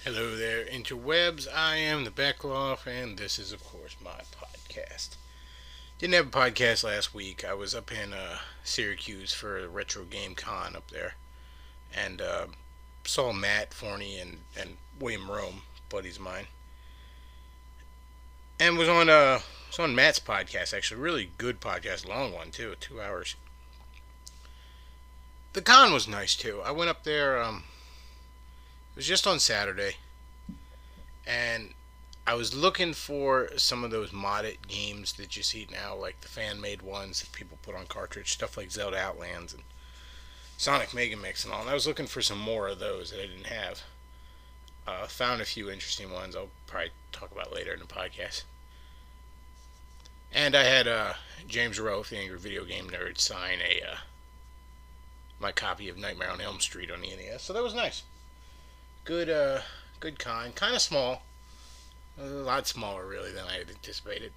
Hello there, interwebs. I am the Bechtloff, and this is, of course, my podcast. Didn't have a podcast last week. I was up in Syracuse for a retro game con up there, and saw Matt Forney and William Rome, buddies of mine, and was on Matt's podcast. Actually, really good podcast, long one too, 2 hours. The con was nice too. I went up there. It was just on Saturday, and I was looking for some of those modded games that you see now, like the fan-made ones that people put on cartridge, stuff like Zelda Outlands and Sonic Mega Mix and all. And I was looking for some more of those that I didn't have. Found a few interesting ones I'll probably talk about later in the podcast. And I had James Rowe, the Angry Video Game Nerd, sign my copy of Nightmare on Elm Street on the NES, so that was nice. Good kind of small, a lot smaller really than I had anticipated.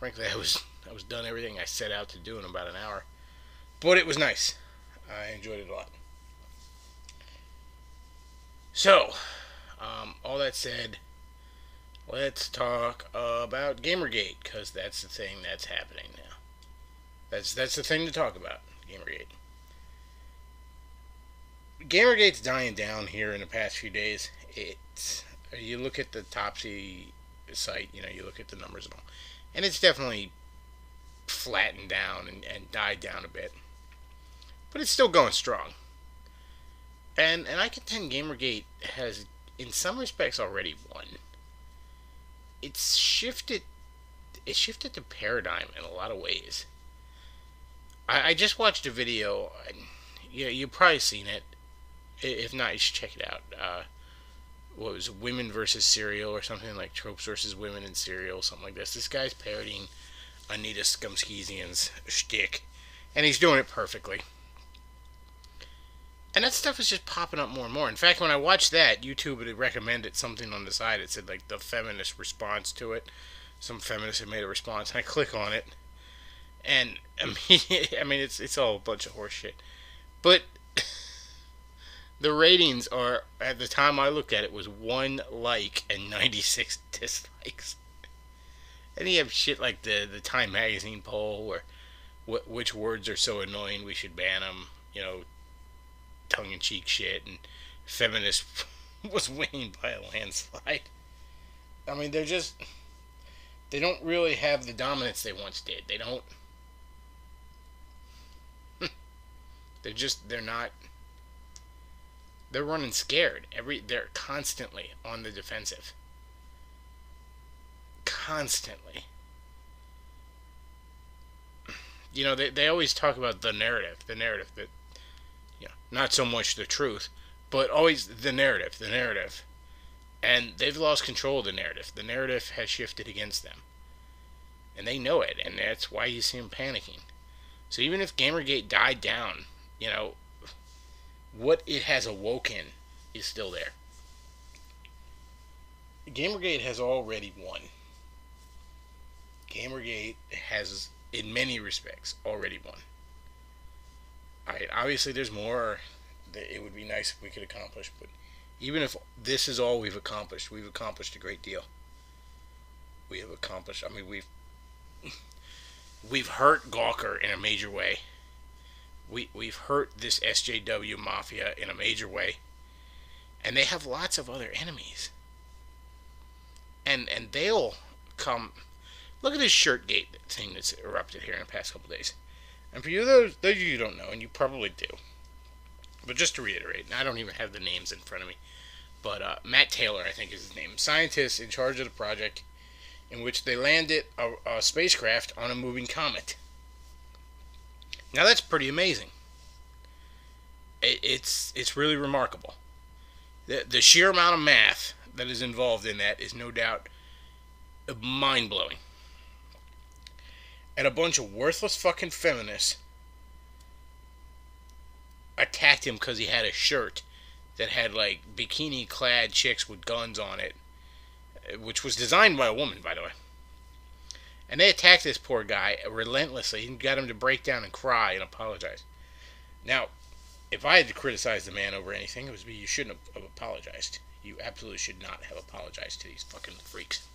Frankly, I was done everything I set out to do in about an hour, but it was nice. I enjoyed it a lot. So, all that said, let's talk about Gamergate, because that's the thing that's happening now. That's the thing to talk about, Gamergate. Gamergate's dying down here in the past few days. It's You look at the Topsy site, you look at the numbers and all, and it's definitely flattened down and died down a bit, but it's still going strong. And I contend Gamergate has, in some respects, already won. It's shifted. It shifted the paradigm in a lot of ways. I just watched a video. Yeah, you've probably seen it. If not, you should check it out. What was it, Women versus Cereal or something, like Tropes versus Women in Cereal, something like this. This guy's parodying Anita Skumskezian's shtick, and he's doing it perfectly. And that stuff is just popping up more and more. In fact, when I watched that, YouTube had recommended something on the side. It said, like, the feminist response to it. Some feminist had made a response, and I click on it, and it's all a bunch of horse shit. But the ratings are, at the time I looked at it, was 1 like and 96 dislikes. And you have shit like the Time Magazine poll, where which words are so annoying we should ban them, tongue-in-cheek shit, and feminist was winning by a landslide. They don't really have the dominance they once did. They don't, they're not, they're running scared. They're constantly on the defensive. Constantly. They always talk about the narrative that, not so much the truth, but always the narrative. And they've lost control of the narrative. The narrative has shifted against them. And they know it, and that's why you see them panicking. So even if Gamergate died down, what it has awoken is still there. Gamergate has already won. Gamergate has, in many respects, already won. Alright, obviously there's more that it would be nice if we could accomplish, but even if this is all we've accomplished a great deal. We've hurt Gawker in a major way. We've hurt this SJW Mafia in a major way. And they have lots of other enemies. And they'll come. Look at this Shirtgate thing that's erupted here in the past couple days. And for you, those of you who don't know, and you probably do, but just to reiterate, and I don't even have the names in front of me, but Matt Taylor, I think is his name, scientist in charge of the project in which they landed a spacecraft on a moving comet. Now that's pretty amazing. It's really remarkable. The sheer amount of math that is involved in that is no doubt mind-blowing. And a bunch of worthless fucking feminists attacked him because he had a shirt that had, like, bikini-clad chicks with guns on it, which was designed by a woman, by the way. And they attacked this poor guy relentlessly and got him to break down and cry and apologize. Now, if I had to criticize the man over anything, it would be you shouldn't have apologized. You absolutely should not have apologized to these fucking freaks.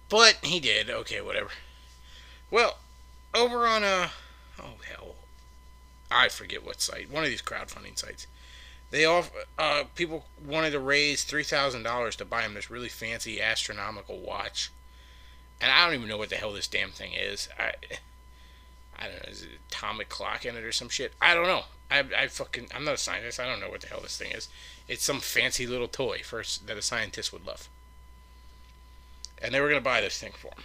But he did. Okay, whatever. Well, over on oh hell, I forget what site. One of these crowdfunding sites. They all people wanted to raise $3,000 to buy him this really fancy astronomical watch, and I don't even know what the hell this damn thing is. I don't know. Is it an atomic clock in it or some shit? I don't know. I'm not a scientist. I don't know what the hell this thing is. It's some fancy little toy that a scientist would love. And they were gonna buy this thing for him.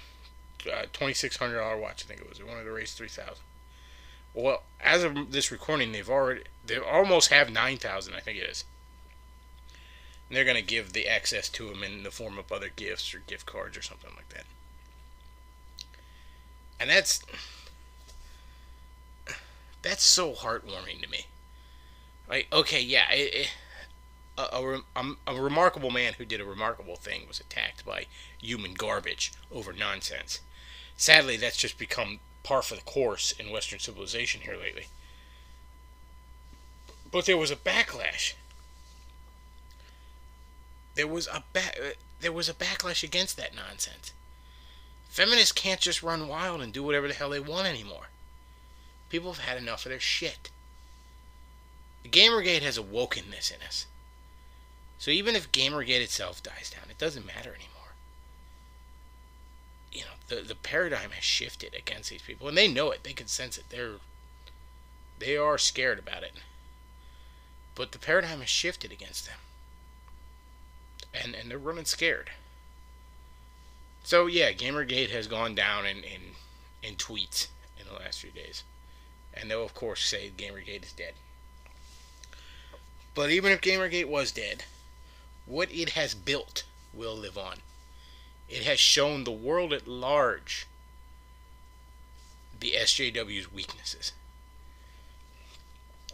$2,600 watch, I think it was. They wanted to raise $3,000. Well, as of this recording, they almost have 9,000, I think it is. And they're gonna give the access to him in the form of other gifts or gift cards or something like that. And that's so heartwarming to me. Like, okay, yeah, a remarkable man who did a remarkable thing was attacked by human garbage over nonsense. Sadly, that's just become par for the course in Western civilization here lately. But there was a backlash. There was a backlash against that nonsense. Feminists can't just run wild and do whatever the hell they want anymore. People have had enough of their shit. The Gamergate has awoken this in us. So even if Gamergate itself dies down, it doesn't matter anymore. You know, the paradigm has shifted against these people, and they know it. They can sense it. They are scared about it. But the paradigm has shifted against them. And they're running scared. So yeah, Gamergate has gone down in tweets in the last few days. And they'll of course say Gamergate is dead. But even if Gamergate was dead, what it has built will live on. It has shown the world at large the SJW's weaknesses.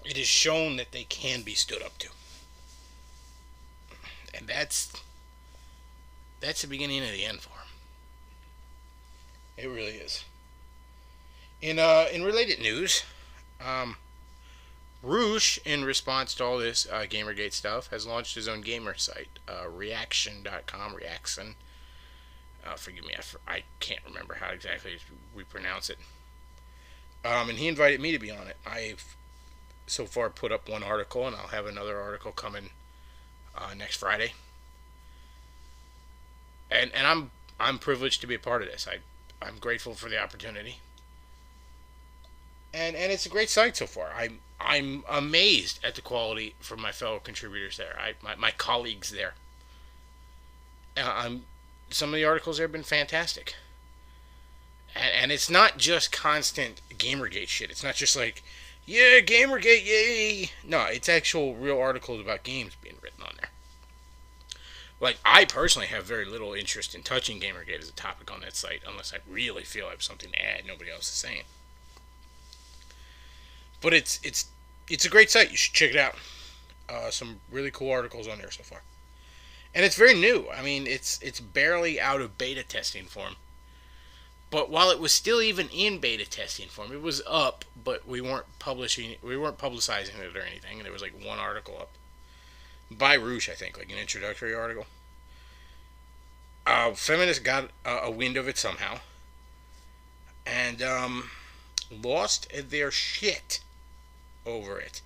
It has shown that they can be stood up to. And that's the beginning of the end for them. It really is. In related news, Rouge, in response to all this Gamergate stuff, has launched his own gamer site, reaction.com, Reaction. Forgive me, I can't remember how exactly we pronounce it. And he invited me to be on it. I've so far put up one article, and I'll have another article coming next Friday. And I'm privileged to be a part of this. I'm grateful for the opportunity. And it's a great site so far. I'm amazed at the quality from my fellow contributors there. My colleagues there. Some of the articles there have been fantastic. And it's not just constant Gamergate shit. It's not just like, yeah, Gamergate, yay. No, it's actual real articles about games being written on there. Like, I personally have very little interest in touching Gamergate as a topic on that site unless I really feel I have something to add nobody else is saying. But it's a great site. You should check it out. Some really cool articles on there so far. And it's very new. I mean, it's barely out of beta testing form. But while it was still even in beta testing form, it was up, but we weren't publicizing it or anything. And there was like one article up by Rouge, I think, like an introductory article. Feminists got a wind of it somehow, and lost their shit over it.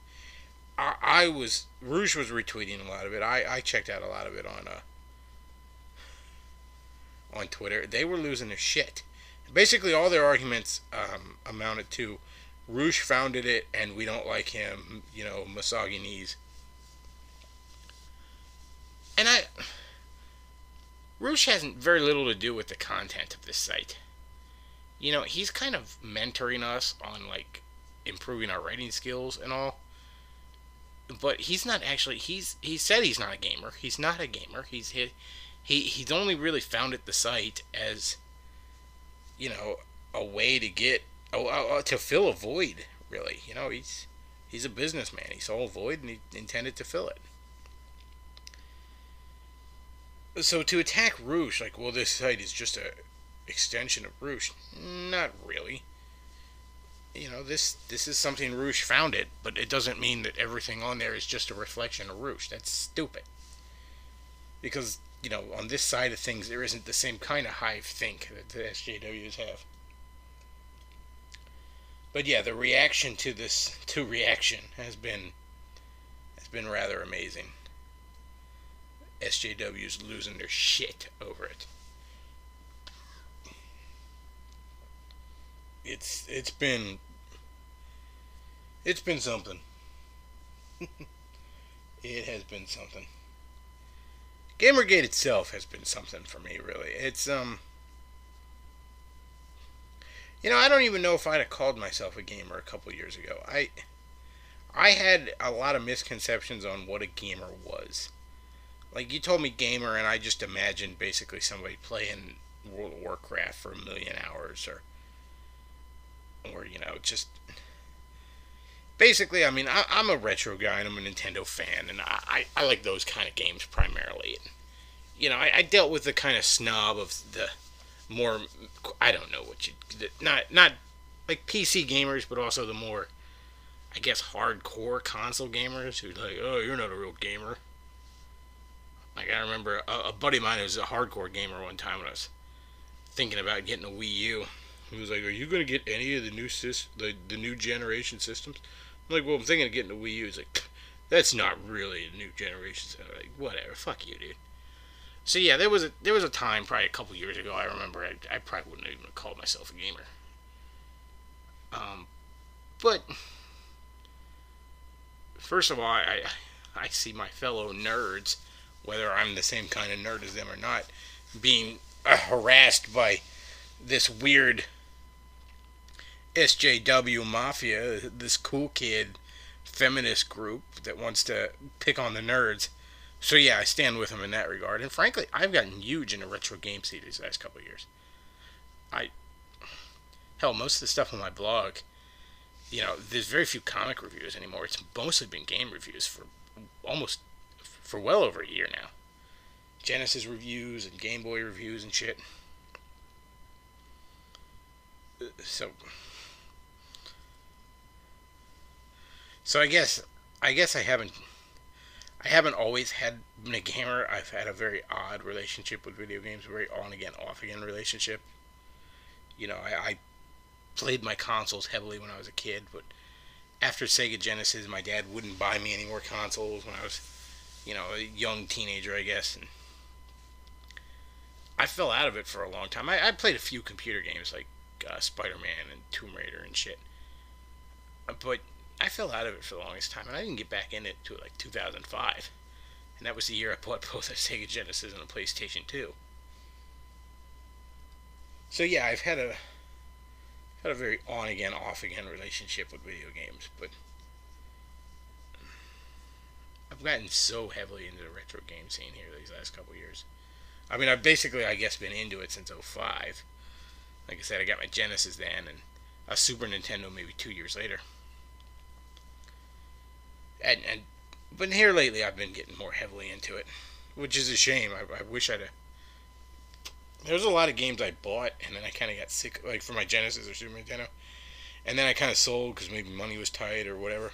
Rouge was retweeting a lot of it. I checked out a lot of it on Twitter. They were losing their shit. Basically, all their arguments amounted to Rouge founded it, and we don't like him. You know, misogynies. And Rouge has very little to do with the content of this site. You know, he's kind of mentoring us on, like, improving our writing skills and all. But he's not actually, he said he's not a gamer. He's not a gamer. He's only really founded the site as, you know, a way to get, to fill a void, really. You know, he's a businessman. He saw a void and he intended to fill it. So to attack Rouge, like, well, this site is just a extension of Rouge. Not really. this is something Roosh founded, but it doesn't mean that everything on there is just a reflection of Roosh. That's stupid. Because on this side of things, there isn't the same kind of hive think that the SJWs have. But yeah, the reaction to this to reaction has been rather amazing. SJWs losing their shit over it. It's been something. It has been something. Gamergate itself has been something for me, really. I don't even know if I'd have called myself a gamer a couple years ago. I had a lot of misconceptions on what a gamer was. Like, you told me gamer, and I just imagined basically somebody playing World of Warcraft for 1,000,000 hours, or just basically. I mean, I'm a retro guy and I'm a Nintendo fan, and I like those kind of games primarily. And, I dealt with the kind of snob of the more, I don't know what you, not like PC gamers, but also the more, I guess, hardcore console gamers who like, oh, you're not a real gamer. Like, I remember a buddy of mine who was a hardcore gamer one time when I was thinking about getting a Wii U. He was like, "Are you gonna get any of the the new generation systems?" I'm like, "Well, I'm thinking of getting a Wii U." He's like, "That's not really a new generation." So I'm like, whatever, fuck you, dude. So yeah, there was a time probably a couple years ago. I remember I probably wouldn't even have called myself a gamer. But first of all, I see my fellow nerds, whether I'm the same kind of nerd as them or not, being harassed by this weird SJW mafia, this cool kid feminist group that wants to pick on the nerds. So yeah, I stand with them in that regard. And frankly, I've gotten huge into retro game series the last couple of years. I Hell, most of the stuff on my blog, there's very few comic reviews anymore. It's mostly been game reviews for well over a year now. Genesis reviews and Game Boy reviews and shit. So so I guess I haven't always been a gamer. I've had a very odd relationship with video games, a very on again, off again relationship. I played my consoles heavily when I was a kid, but after Sega Genesis, my dad wouldn't buy me any more consoles when I was, a young teenager, I guess, and I fell out of it for a long time. I played a few computer games like Spider-Man and Tomb Raider and shit, but I fell out of it for the longest time, and I didn't get back in it until like 2005, and that was the year I bought both a Sega Genesis and a PlayStation 2. So yeah, I've had a very on again, off again relationship with video games, but I've gotten so heavily into the retro game scene here these last couple years. I mean, I've basically, I guess, been into it since '05. Like I said, I got my Genesis then, and a Super Nintendo maybe 2 years later. And but here lately, I've been getting more heavily into it, which is a shame. I wish I'd have. There's a lot of games I bought, and then I kind of got sick, like for my Genesis or Super Nintendo, and then I kind of sold because maybe money was tight or whatever.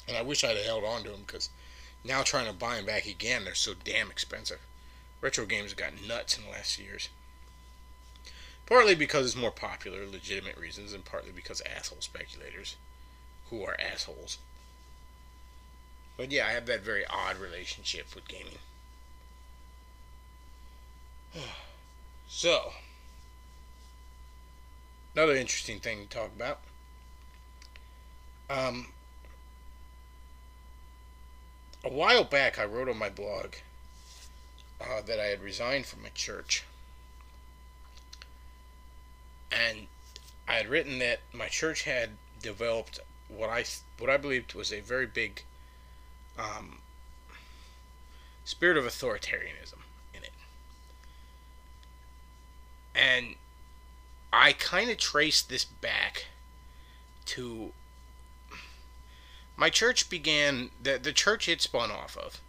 And I wish I'd have held on to them because now trying to buy them back again, they're so damn expensive. Retro games have gotten nuts in the last few years. Partly because it's more popular, legitimate reasons, and partly because asshole speculators, who are assholes. But yeah, I have that very odd relationship with gaming. So, another interesting thing to talk about. Um, a while back, I wrote on my blog that I had resigned from my church, and I had written that my church had developed what I believed was a very big um, spirit of authoritarianism in it, and I kind of traced this back to my church. The church it spun off of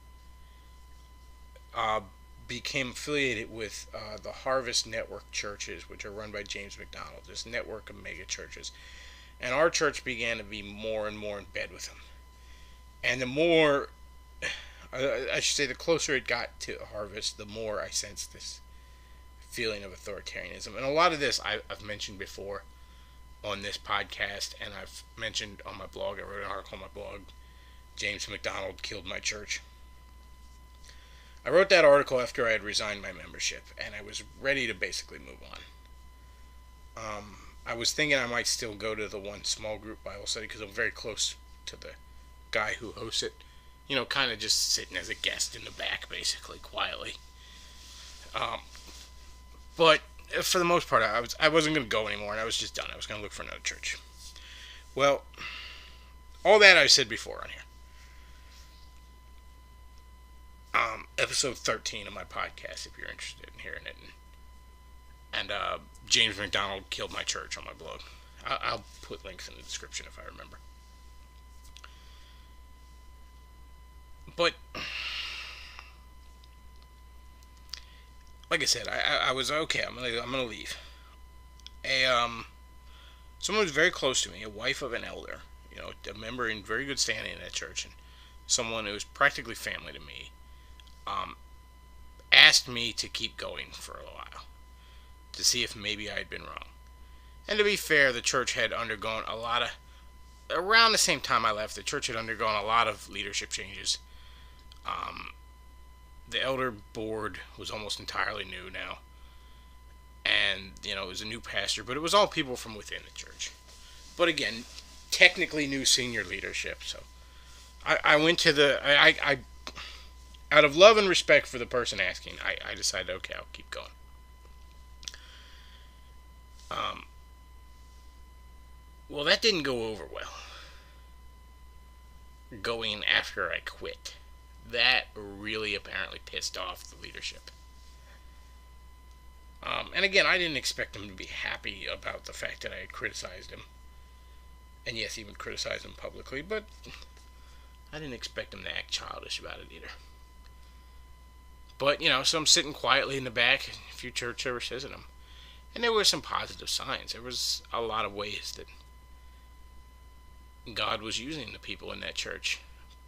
uh, became affiliated with the Harvest Network churches, which are run by James McDonald, this network of mega churches. And our church began to be more and more in bed with him. And the more, I should say, the closer it got to harvest, the more I sensed this feeling of authoritarianism. And a lot of this I've mentioned before on this podcast, and I've mentioned on my blog. I wrote an article on my blog, James McDonald Killed My Church. I wrote that article after I had resigned my membership, and I was ready to basically move on. I was thinking I might still go to the one small group Bible study because I'm very close to the guy who hosts it. You know, kind of just sitting as a guest in the back, basically, quietly. But for the most part, I wasn't going to go anymore, and I was just done. I was going to look for another church. Well, all that I said before on here. Episode 13 of my podcast, if you're interested in hearing it. And James McDonald Killed My Church on my blog. I'll put links in the description if I remember. But like I said, I was okay. I'm gonna leave. Someone who's very close to me, a wife of an elder, you know, a member in very good standing in that church, and someone who was practically family to me, asked me to keep going for a while to see if maybe I had been wrong. And to be fair, the church had undergone around the same time I left, the church had undergone a lot of leadership changes. The elder board was almost entirely new now. And, you know, it was a new pastor, but it was all people from within the church. But again, technically new senior leadership. So I went to I out of love and respect for the person asking, I decided, okay, I'll keep going. Well, that didn't go over well. Going after I quit. That really apparently pissed off the leadership. And again, I didn't expect him to be happy about the fact that I had criticized him. And yes, even criticized him publicly, but I didn't expect him to act childish about it either. But, you know, so I'm sitting quietly in the back, a few church services in them. And there were some positive signs. There was a lot of ways that God was using the people in that church.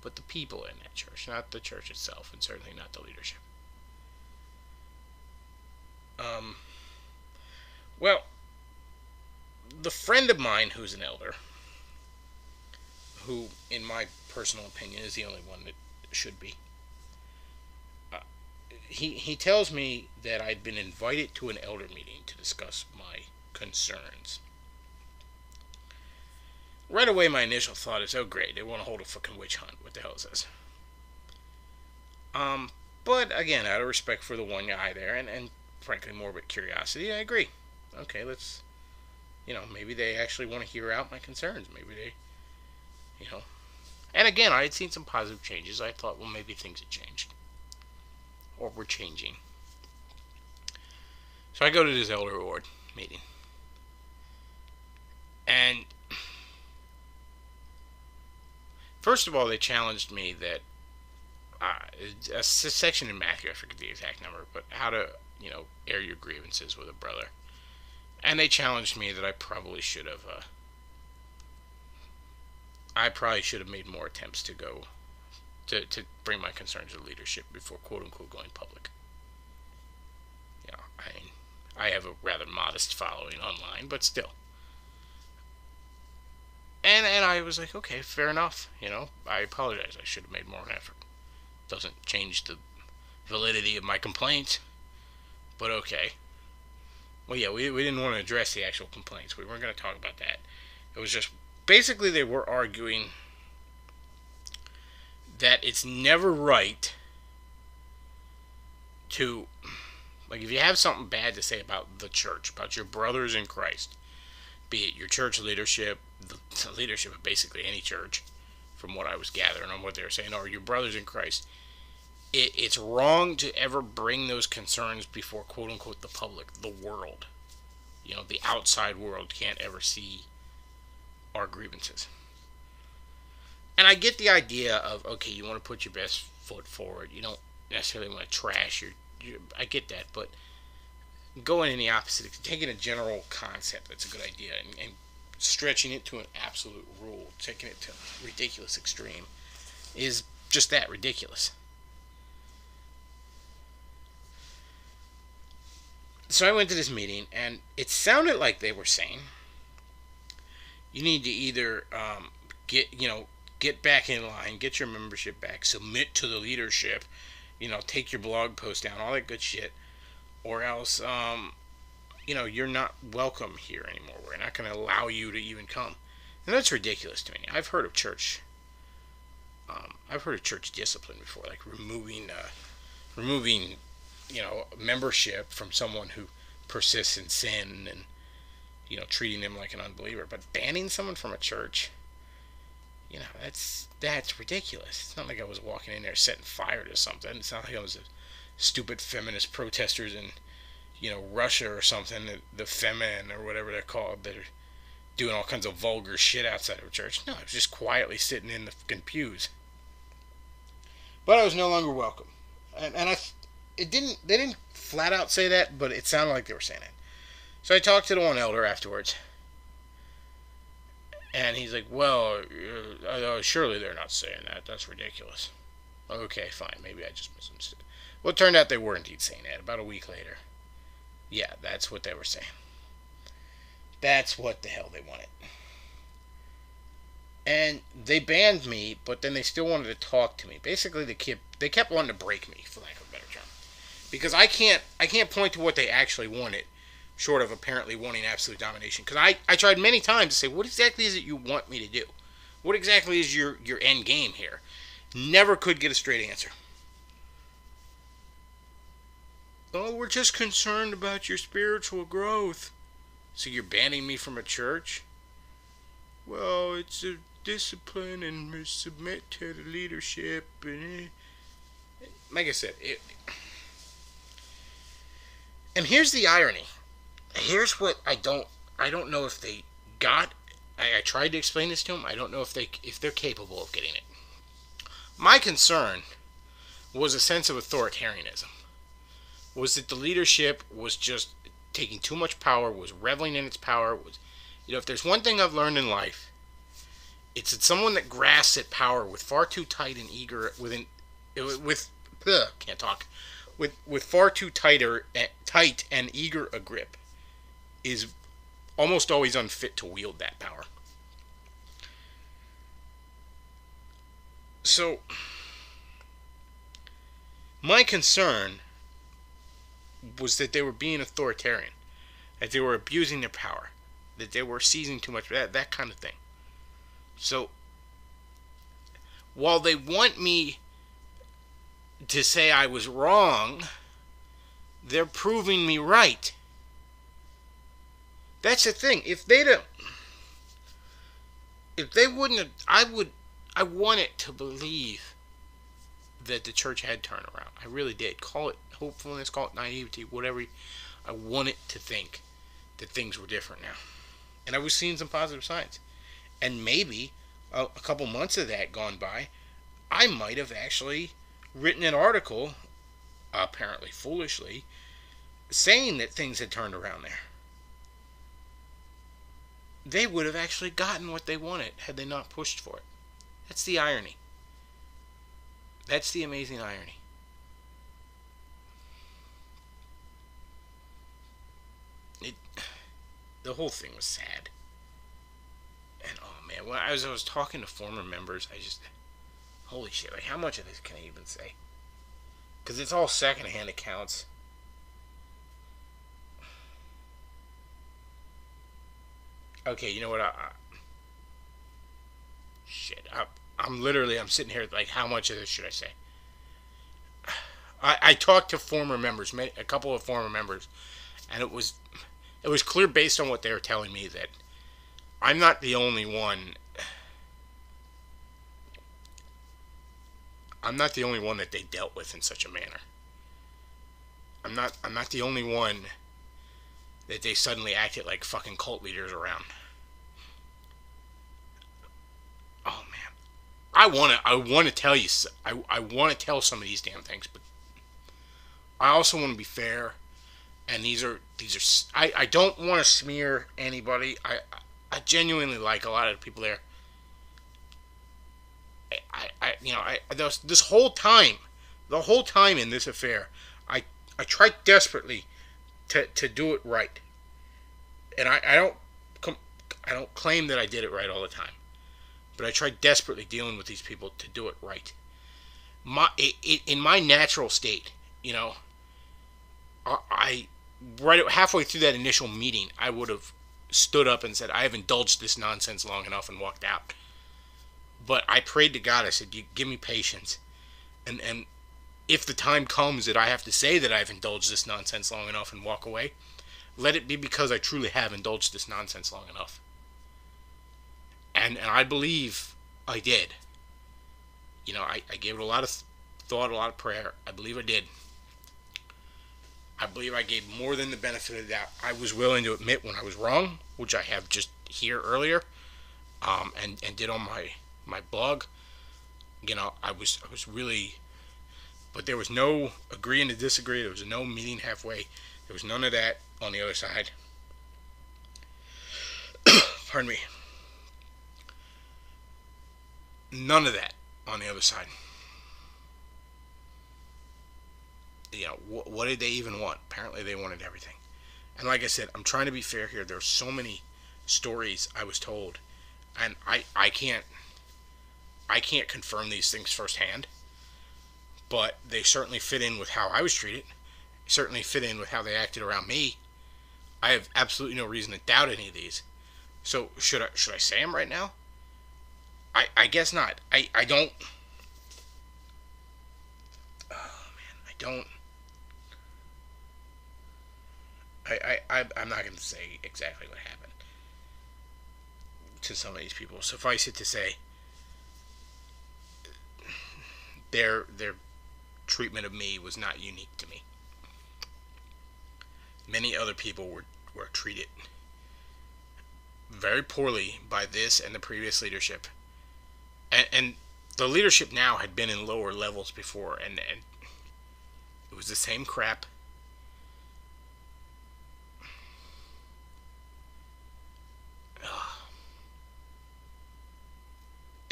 But the people in that church, not the church itself, and certainly not the leadership. Well, the friend of mine who's an elder, who, in my personal opinion, is the only one that should be, he tells me that I'd been invited to an elder meeting to discuss my concerns. Right away, my initial thought is, oh great, they want to hold a fucking witch hunt. What the hell is this? But again, out of respect for the one guy there, and frankly morbid curiosity, I agree. Okay, let's, you know, maybe they actually want to hear out my concerns. Maybe they, you know. And again, I had seen some positive changes. I thought, well, maybe things had changed. Or were changing. So I go to this elder board meeting. And first of all, they challenged me that a section in Matthew, I forget the exact number, but how to, you know, air your grievances with a brother. And they challenged me that I probably should have made more attempts to go to bring my concerns to leadership before quote unquote going public. You know, I have a rather modest following online, but still. And I was like, okay, fair enough. You know, I apologize. I should have made more of an effort. Doesn't change the validity of my complaint, but okay. Well, yeah, we didn't want to address the actual complaints. We weren't going to talk about that. It was just, basically they were arguing that it's never right to, like, if you have something bad to say about the church, about your brothers in Christ, be it your church leadership, the leadership of basically any church, from what I was gathering on what they were saying, or your brothers in Christ, it's wrong to ever bring those concerns before quote-unquote the public, the world. You know, the outside world can't ever see our grievances. And I get the idea of, okay, you want to put your best foot forward. You don't necessarily want to trash I get that, but going in the opposite, taking a general concept, that's a good idea, and stretching it to an absolute rule, taking it to a ridiculous extreme, is just that, ridiculous. So I went to this meeting, and it sounded like they were saying, you need to either get back in line, get your membership back, submit to the leadership, take your blog post down, all that good shit, or else, you're not welcome here anymore. We're not going to allow you to even come. And that's ridiculous to me. I've heard of church discipline before, like removing membership from someone who persists in sin, and treating them like an unbeliever. But banning someone from a church, that's ridiculous. It's not like I was walking in there setting fire to something. It's not like I was a stupid feminist protesters in Russia or something, the Femen or whatever they're called, that are doing all kinds of vulgar shit outside of a church. No, I was just quietly sitting in the fucking pews. But I was no longer welcome, and they didn't flat out say that, but it sounded like they were saying it. So I talked to the one elder afterwards, and he's like, well, surely they're not saying that. That's ridiculous. Okay, fine. Maybe I just misunderstood. Well, it turned out they were indeed saying that about a week later. Yeah, that's what they were saying. That's what the hell they wanted. And they banned me, but then they still wanted to talk to me. Basically, they kept wanting to break me, for lack of a better term. Because I can't point to what they actually wanted, short of apparently wanting absolute domination. Because I tried many times to say, what exactly is it you want me to do? What exactly is your end game here? Never could get a straight answer. Oh, we're just concerned about your spiritual growth. So you're banning me from a church? Well, it's a discipline and we submit to the leadership. And like I said, and here's the irony. Here's what I don't know if they got. I tried to explain this to them. I don't know if they're capable of getting it. My concern was a sense of authoritarianism. Was that the leadership was just taking too much power, was reveling in its power. If there's one thing I've learned in life, it's that someone that grasps at power with far too tight and eager, with far too tight and eager a grip, is almost always unfit to wield that power. So, my concern was that they were being authoritarian, that they were abusing their power, that they were seizing too much, that kind of thing. So, while they want me to say I was wrong, they're proving me right. That's the thing. If they wouldn't have, I wanted to believe that the church had turned around. I really did. Call it hopefulness, call it naivety, whatever. I wanted to think that things were different now. And I was seeing some positive signs. And maybe a couple months of that gone by, I might have actually written an article, apparently foolishly, saying that things had turned around there. They would have actually gotten what they wanted had they not pushed for it. That's the irony. That's the amazing irony. The whole thing was sad. And oh man, when I was talking to former members, holy shit, like how much of this can I even say? Because it's all secondhand accounts. Okay, you know what? I'm sitting here like, how much of this should I say? I talked to former members, a couple of former members, and it was clear based on what they were telling me that I'm not the only one. I'm not the only one that they dealt with in such a manner. I'm not the only one that they suddenly acted like fucking cult leaders around. Oh man, I want to tell you. I want to tell some of these damn things, but I also want to be fair. And these are. I don't want to smear anybody. I genuinely like a lot of the people there. This whole time, the whole time in this affair, I tried desperately to do it right, and I don't claim that I did it right all the time, but I tried desperately dealing with these people to do it right. In my natural state, I right halfway through that initial meeting, I would have stood up and said, I have indulged this nonsense long enough, and walked out. But I prayed to God. I said, "You give me patience, and if the time comes that I have to say that I've indulged this nonsense long enough and walk away, let it be because I truly have indulged this nonsense long enough." And I believe I did. I gave it a lot of thought, a lot of prayer. I believe I did. I believe I gave more than the benefit of the doubt. I was willing to admit when I was wrong, which I have just here earlier, and did on my blog. I was really, but there was no agreeing to disagree. There was no meeting halfway. There was none of that on the other side. Pardon me. None of that on the other side. What did they even want? Apparently they wanted everything. And like I said, I'm trying to be fair here. There are so many stories I was told, and I can't confirm these things firsthand, but they certainly fit in with how I was treated. Certainly fit in with how they acted around me. I have absolutely no reason to doubt any of these. So should I say them right now? I guess not. I don't. Oh man, I don't. I'm not going to say exactly what happened to some of these people. Suffice it to say, their treatment of me was not unique to me. Many other people were treated very poorly by this and the previous leadership. And the leadership now had been in lower levels before, and it was the same crap.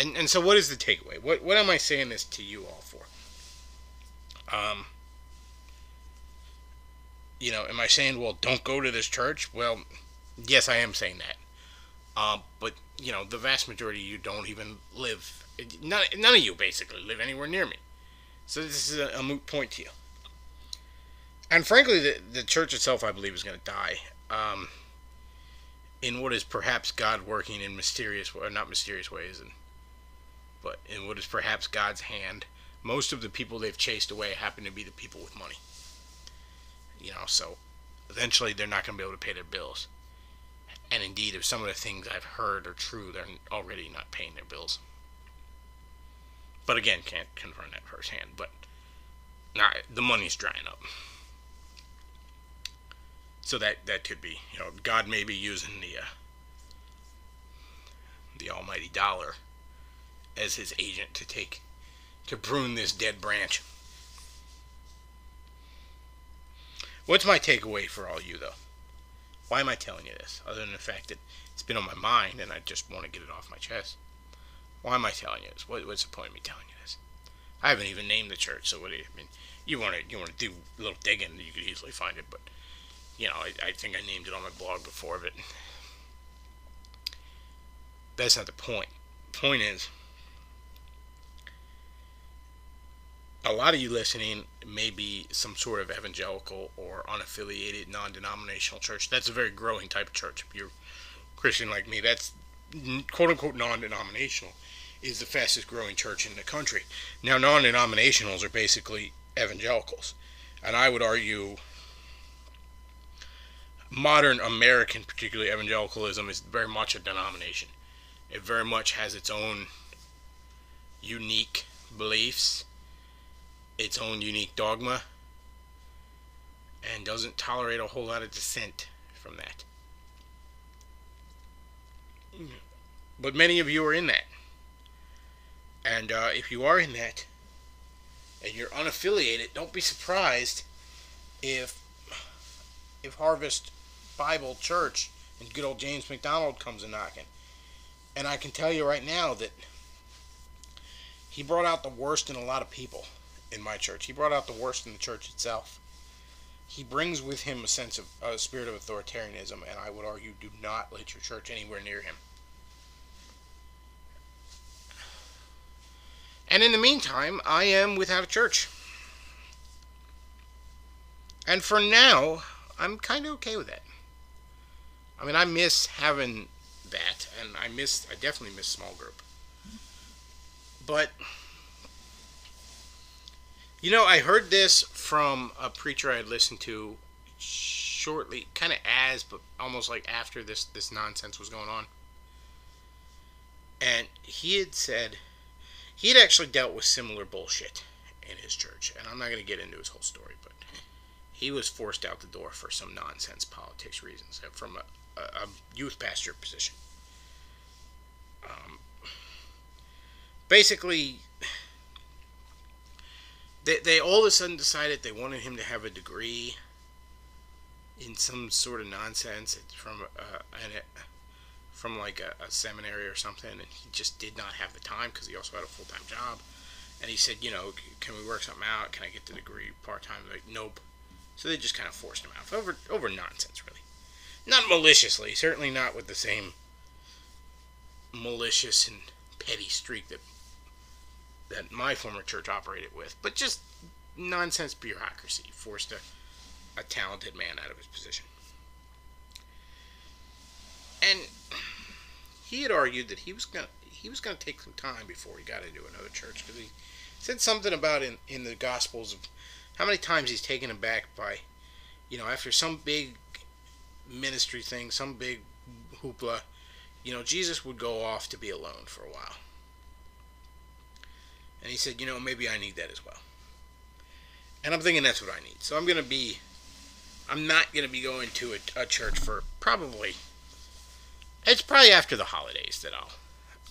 And so what is the takeaway? What am I saying this to you all for? Am I saying, well, don't go to this church? Well, yes, I am saying that. But, the vast majority of you don't even live, none of you basically live anywhere near me. So this is a moot point to you. And frankly, the church itself, I believe, is going to die. In what is perhaps God working in mysterious, or not mysterious ways, but in what is perhaps God's hand. Most of the people they've chased away happen to be the people with money. So eventually they're not going to be able to pay their bills. And indeed, if some of the things I've heard are true, they're already not paying their bills. But again, can't confirm that firsthand. But the money's drying up. So that could be, God may be using the almighty dollar as his agent to prune this dead branch. What's my takeaway for all you, though? Why am I telling you this? Other than the fact that it's been on my mind and I just want to get it off my chest. Why am I telling you this? What's the point of me telling you this? I haven't even named the church, so what do you mean? You want to do a little digging, you could easily find it, but I think I named it on my blog before, but that's not the point. The point is, a lot of you listening may be some sort of evangelical or unaffiliated, non-denominational church. That's a very growing type of church. If you're Christian like me, that's quote-unquote non-denominational, is the fastest growing church in the country. Now, non-denominationals are basically evangelicals. And I would argue modern American, particularly evangelicalism, is very much a denomination. It very much has its own unique beliefs, its own unique dogma, and doesn't tolerate a whole lot of dissent from that. But many of you are in that. And if you are in that, and you're unaffiliated, don't be surprised if Harvest Bible Church and good old James McDonald comes a knocking. And I can tell you right now that he brought out the worst in a lot of people in my church. He brought out the worst in the church itself. He brings with him a spirit of authoritarianism, and I would argue, do not let your church anywhere near him. And in the meantime, I am without a church. And for now, I'm kind of okay with that. I mean, I miss having that, and I definitely miss small group. But, you know, I heard this from a preacher I had listened to shortly, kind of but almost like after this nonsense was going on. And he had said, he had actually dealt with similar bullshit in his church. And I'm not going to get into his whole story, but he was forced out the door for some nonsense politics reasons from a youth pastor position. Basically, they all of a sudden decided they wanted him to have a degree in some sort of nonsense. It's from like a seminary or something, and he just did not have the time because he also had a full-time job. And he said, you know, can we work something out? Can I get the degree part-time? Like, nope. So they just kind of forced him out over nonsense, really. Not maliciously, certainly not with the same malicious and petty streak that my former church operated with, but just nonsense bureaucracy forced a talented man out of his position. And he had argued that he was gonna take some time before he got into another church, because he said something about in the Gospels of how many times he's taken aback by, you know, after some big ministry thing, some big hoopla, you know, Jesus would go off to be alone for a while. And he said, you know, maybe I need that as well. And I'm thinking that's what I need. So I'm not going to be going to a church for it's probably after the holidays that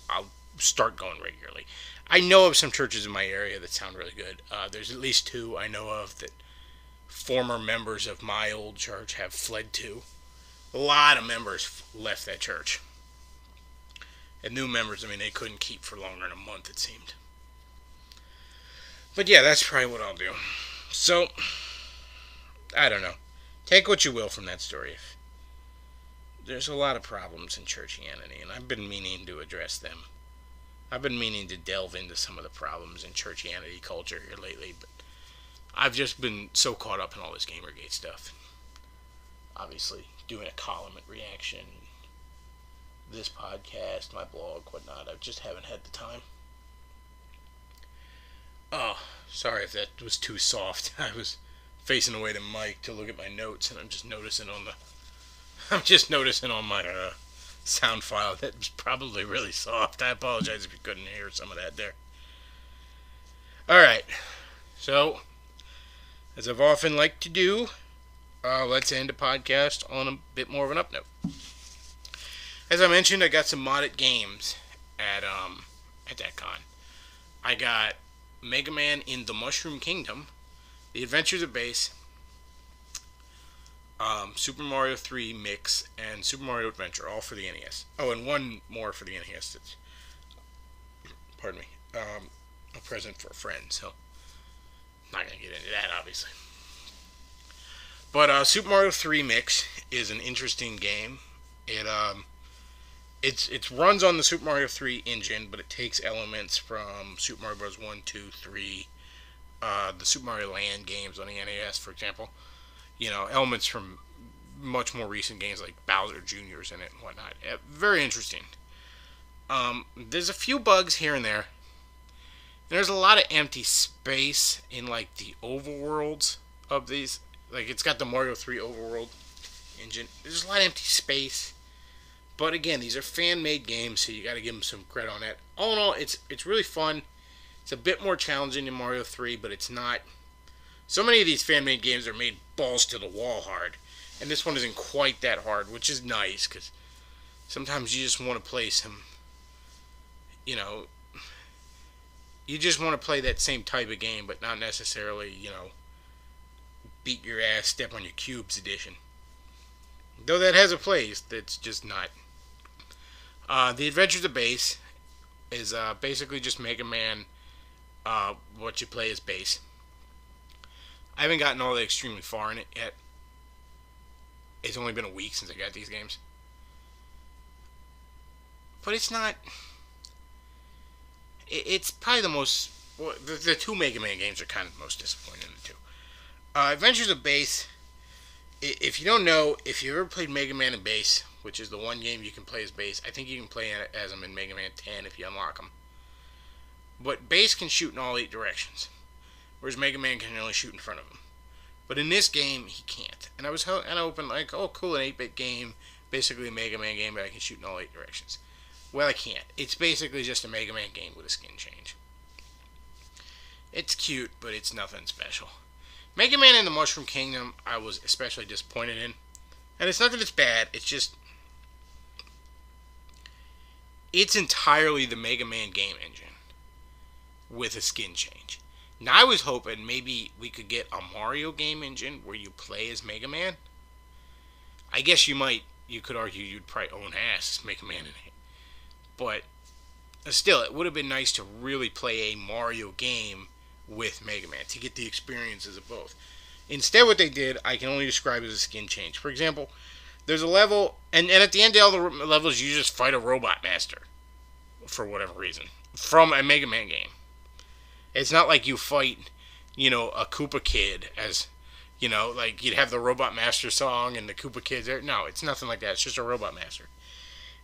I'll start going regularly. I know of some churches in my area that sound really good. There's at least two I know of that former members of my old church have fled to. A lot of members left that church. And new members, I mean, they couldn't keep for longer than a month, it seemed. But yeah, that's probably what I'll do. So, I don't know. Take what you will from that story. There's a lot of problems in churchianity, and I've been meaning to address them. I've been meaning to delve into some of the problems in churchianity culture here lately, but I've just been so caught up in all this Gamergate stuff. Obviously, doing a column at Reaction, this podcast, my blog, whatnot. I just haven't had the time. Oh, sorry if that was too soft. I was facing away the mic to look at my notes, and I'm just noticing on my sound file that was probably really soft. I apologize if you couldn't hear some of that there. Alright, so, as I've often liked to do, let's end the podcast on a bit more of an up note. As I mentioned, I got some modded games at that con. I got Mega Man in the Mushroom Kingdom, The Adventures of Bass, Super Mario 3 Mix, and Super Mario Adventure, all for the NES. Oh, and one more for the NES that's, pardon me, a present for a friend, so I'm not going to get into that, obviously. But Super Mario 3 Mix is an interesting game. It runs on the Super Mario 3 engine, but it takes elements from Super Mario Bros. 1, 2, 3, the Super Mario Land games on the NES, for example. You know, elements from much more recent games like Bowser Jr.'s in it and whatnot. Very interesting. There's a few bugs here and there. There's a lot of empty space in, like, the overworlds of these. Like, it's got the Mario 3 overworld engine. There's a lot of empty space. But again, these are fan-made games, so you got to give them some credit on that. All in all, it's really fun. It's a bit more challenging than Mario 3, but it's not. So many of these fan-made games are made balls to the wall hard, and this one isn't quite that hard, which is nice, because sometimes you just want to play some, you know, you just want to play that same type of game, but not necessarily, you know, beat your ass, step on your cubes edition. Though that has a place, that's just not. The Adventures of Bass is basically just Mega Man. What you play as Bass. I haven't gotten all that extremely far in it yet. It's only been a week since I got these games. But it's not. It's probably the most. Well, the two Mega Man games are kind of the most disappointing of the two. Adventures of Bass. If you don't know, if you ever played Mega Man and Bass, which is the one game you can play as Bass, I think you can play as him in Mega Man 10 if you unlock him. But Bass can shoot in all 8 directions, whereas Mega Man can only shoot in front of him. But in this game, he can't. And I was hoping, like, oh, cool, an 8-bit game, basically a Mega Man game, but I can shoot in all 8 directions. Well, I can't. It's basically just a Mega Man game with a skin change. It's cute, but it's nothing special. Mega Man in the Mushroom Kingdom, I was especially disappointed in. And it's not that it's bad, it's just... It's entirely the Mega Man game engine with a skin change. Now I was hoping maybe we could get a Mario game engine where you play as Mega Man. I guess you could argue you'd probably own ass as Mega Man in it. But still, it would have been nice to really play a Mario game with Mega Man to get the experiences of both. Instead, what they did, I can only describe as a skin change. For example, there's a level, and at the end of all the levels, you just fight a Robot Master for whatever reason from a Mega Man game. It's not like you fight, a Koopa Kid as, like you'd have the Robot Master song and the Koopa Kids there. No, it's nothing like that. It's just a Robot Master.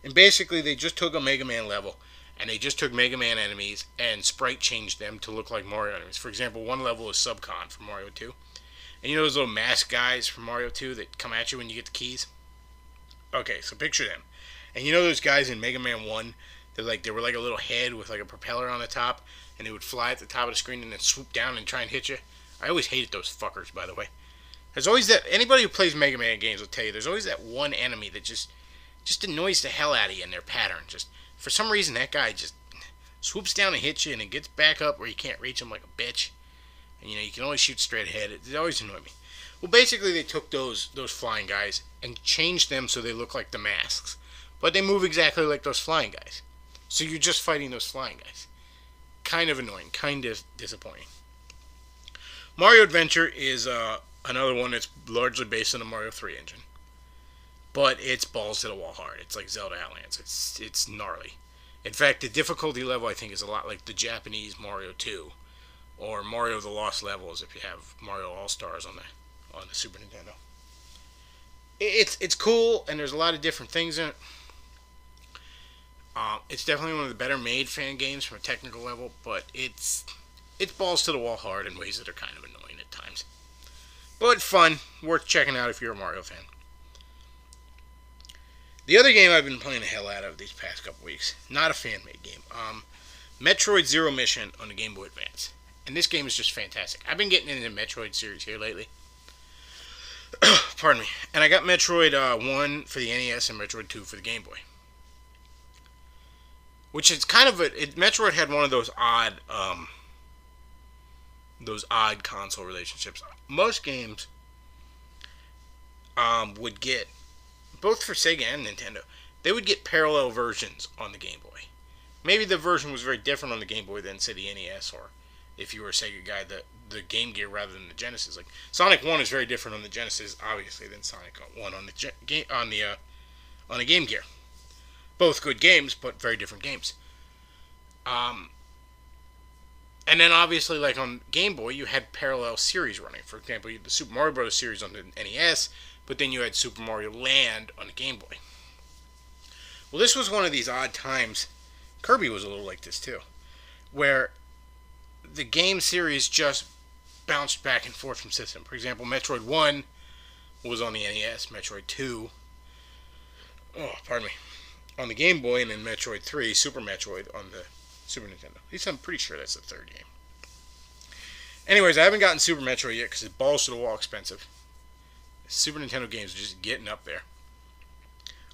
And basically, they just took a Mega Man level, and they just took Mega Man enemies and sprite changed them to look like Mario enemies. For example, one level is Subcon from Mario 2. And you know those little mask guys from Mario 2 that come at you when you get the keys? Okay, so picture them. And you know those guys in Mega Man 1? They were like a little head with like a propeller on the top, and they would fly at the top of the screen and then swoop down and try and hit you. I always hated those fuckers, by the way. There's always that. Anybody who plays Mega Man games will tell you there's always that one enemy that just annoys the hell out of you in their pattern. Just for some reason, that guy just swoops down and hits you, and then gets back up where you can't reach him like a bitch. And you can only shoot straight ahead. It always annoyed me. Well, basically, they took those flying guys and changed them so they look like the masks, but they move exactly like those flying guys. So you're just fighting those flying guys. Kind of annoying, kind of disappointing. Mario Adventure is another one that's largely based on the Mario 3 engine. But it's balls to the wall hard. It's like Zelda Outlands. It's gnarly. In fact, the difficulty level, I think, is a lot like the Japanese Mario 2. Or Mario the Lost Levels if you have Mario All-Stars on the Super Nintendo. It's cool, and there's a lot of different things in it. It's definitely one of the better made fan games from a technical level, but it's balls to the wall hard in ways that are kind of annoying at times. But fun, worth checking out if you're a Mario fan. The other game I've been playing the hell out of these past couple weeks, not a fan-made game, Metroid Zero Mission on the Game Boy Advance. And this game is just fantastic. I've been getting into the Metroid series here lately. Pardon me. And I got Metroid 1 for the NES and Metroid 2 for the Game Boy. Which is kind of Metroid had one of those odd console relationships. Most games would get, both for Sega and Nintendo, they would get parallel versions on the Game Boy. Maybe the version was very different on the Game Boy than, say, the NES, or if you were a Sega guy, the Game Gear rather than the Genesis. Like Sonic 1 is very different on the Genesis, obviously, than Sonic 1 on the Game Gear. Both good games, but very different games. And then obviously, like on Game Boy, you had parallel series running. For example, you had the Super Mario Bros. Series on the NES, but then you had Super Mario Land on the Game Boy. Well, this was one of these odd times. Kirby was a little like this too, where the game series just bounced back and forth from system. For example, Metroid 1 was on the NES, Metroid 2, on the Game Boy, and then Metroid 3, Super Metroid, on the Super Nintendo. At least I'm pretty sure that's the third game. Anyways, I haven't gotten Super Metroid yet because it's balls to the wall expensive. Super Nintendo games are just getting up there.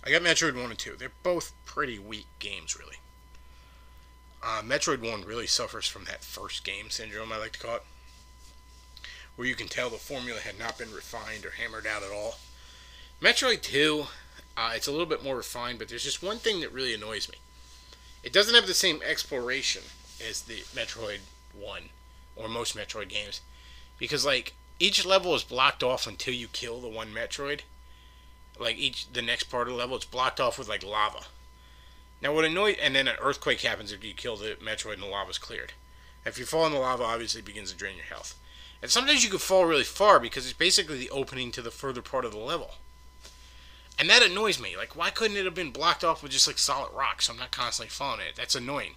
I got Metroid 1 and 2. They're both pretty weak games, really. Metroid 1 really suffers from that first game syndrome, I like to call it, where you can tell the formula had not been refined or hammered out at all. Metroid 2, it's a little bit more refined, but there's just one thing that really annoys me. It doesn't have the same exploration as the Metroid 1 or most Metroid games. Because, like, each level is blocked off until you kill the one Metroid. Like, the next part of the level, it's blocked off with, like, lava. Now, what annoys... And then an earthquake happens if you kill the Metroid and the lava's cleared. If you fall in the lava, obviously it begins to drain your health. And sometimes you can fall really far because it's basically the opening to the further part of the level. And that annoys me. Like, why couldn't it have been blocked off with just, like, solid rock so I'm not constantly falling in it? That's annoying.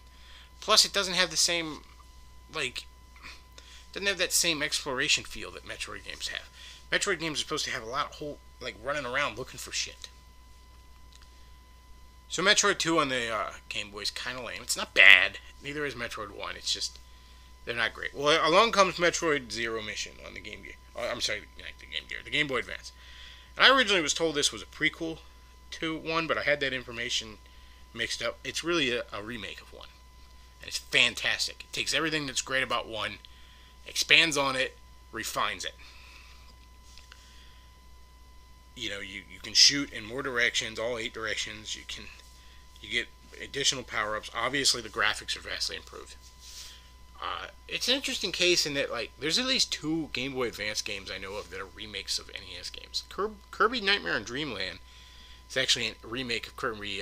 Plus, it doesn't have the same, like... Doesn't have that same exploration feel that Metroid games have. Metroid games are supposed to have a lot of whole, like, running around looking for shit. So Metroid 2 on the Game Boy is kind of lame. It's not bad. Neither is Metroid 1. It's just, they're not great. Well, along comes Metroid Zero Mission on the Game Gear. Oh, I'm sorry, not the Game Gear, the Game Boy Advance. And I originally was told this was a prequel to 1, but I had that information mixed up. It's really a remake of 1. And it's fantastic. It takes everything that's great about 1, expands on it, refines it. You know, you can shoot in more directions, all 8 directions. You get additional power-ups. Obviously, the graphics are vastly improved. It's an interesting case in that, like, there's at least 2 Game Boy Advance games I know of that are remakes of NES games. Kirby Nightmare on Dreamland is actually a remake of Kirby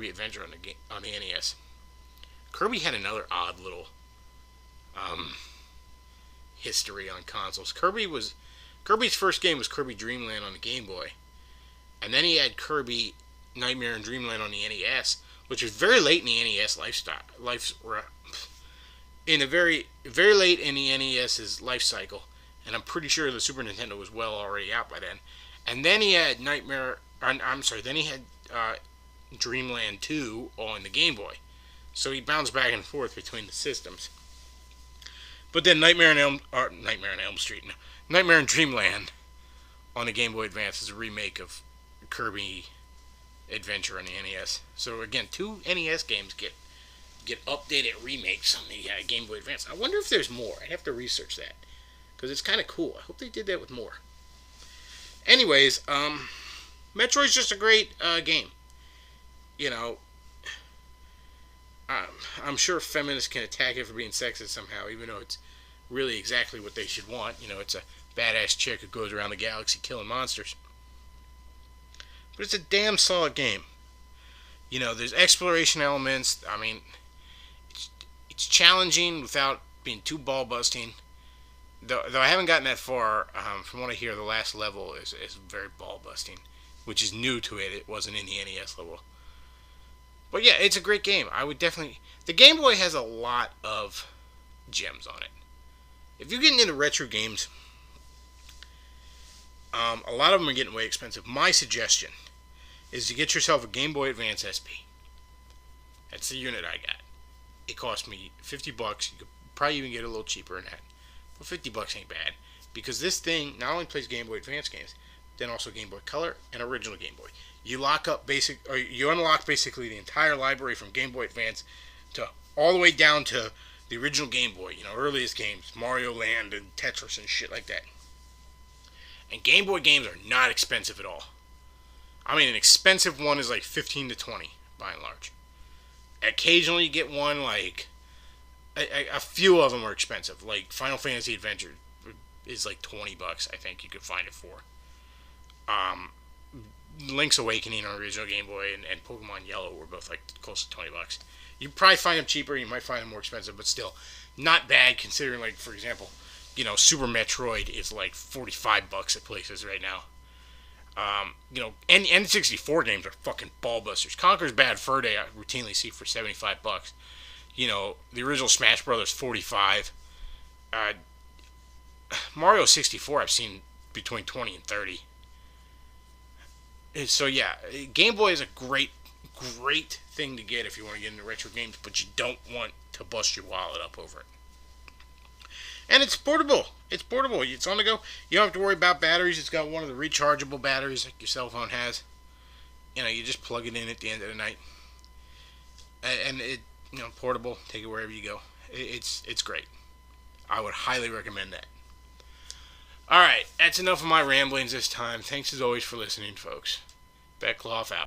Adventure on the NES. Kirby had another odd little history on consoles. Kirby's first game was Kirby Dreamland on the Game Boy, and then he had Kirby Nightmare on Dreamland on the NES, which was very late in the NES very late in the NES's life cycle, and I'm pretty sure the Super Nintendo was well already out by then. And then he had Dreamland 2 on the Game Boy, so he bounced back and forth between the systems. But then Nightmare on Dreamland on the Game Boy Advance is a remake of Kirby Adventure on the NES. So again, 2 NES games get updated remakes on the Game Boy Advance. I wonder if there's more. I'd have to research that, because it's kind of cool. I hope they did that with more. Anyways, Metroid's just a great game. You know, I'm sure feminists can attack it for being sexist somehow, even though it's really exactly what they should want. You know, it's a badass chick who goes around the galaxy killing monsters. But it's a damn solid game. You know, there's exploration elements. I mean, it's challenging without being too ball busting. Though I haven't gotten that far, from what I hear, the last level is very ball busting, which is new to it. It wasn't in the NES level. But yeah, it's a great game. I would definitely... The Game Boy has a lot of gems on it. If you're getting into retro games, a lot of them are getting way expensive. My suggestion is to get yourself a Game Boy Advance SP. That's the unit I got. It cost me $50. You could probably even get it a little cheaper than that. But $50 ain't bad. Because this thing not only plays Game Boy Advance games, then also Game Boy Color and original Game Boy. You unlock basically the entire library from Game Boy Advance to all the way down to the original Game Boy, you know, earliest games, Mario Land and Tetris and shit like that. And Game Boy games are not expensive at all. I mean, an expensive one is like 15 to 20 by and large. Occasionally you get one like a few of them are expensive. Like Final Fantasy Adventure is like $20, I think you could find it for. Link's Awakening on original Game Boy and Pokemon Yellow were both like close to $20. You probably find them cheaper. You might find them more expensive, but still not bad considering, like, for example, you know, Super Metroid is like $45 at places right now. You know, N64 games are fucking ballbusters. Conker's Bad Fur Day I routinely see for $75. You know, the original Smash Brothers $45. Mario 64 I've seen between 20 and 30. So yeah, Game Boy is a great thing to get if you want to get into retro games, but you don't want to bust your wallet up over it. And it's portable. It's on the go. You don't have to worry about batteries. It's got one of the rechargeable batteries like your cell phone has. You know, you just plug it in at the end of the night. And it, you know, portable. Take it wherever you go. It's great. I would highly recommend that. Alright, that's enough of my ramblings this time. Thanks as always for listening, folks. Bechtloff out.